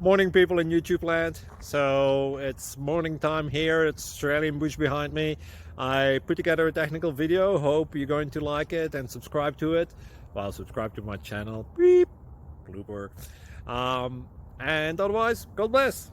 Morning people in YouTube land. So it's morning time here. It's Australian bush behind me. I put together a technical video. Hope you're going to like it and subscribe to it. Well, subscribe to my channel. Beep. Blooper. And otherwise, God bless.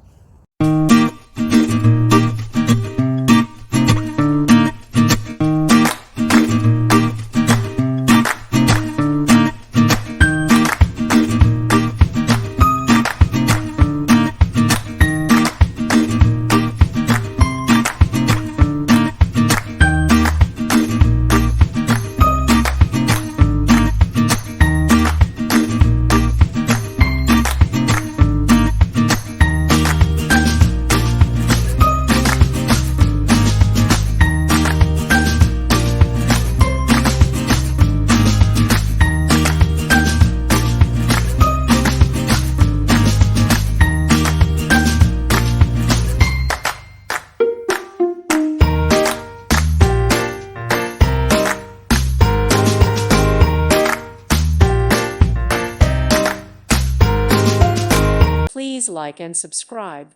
Please like and subscribe.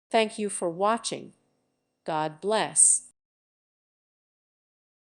Thank you for watching. God bless.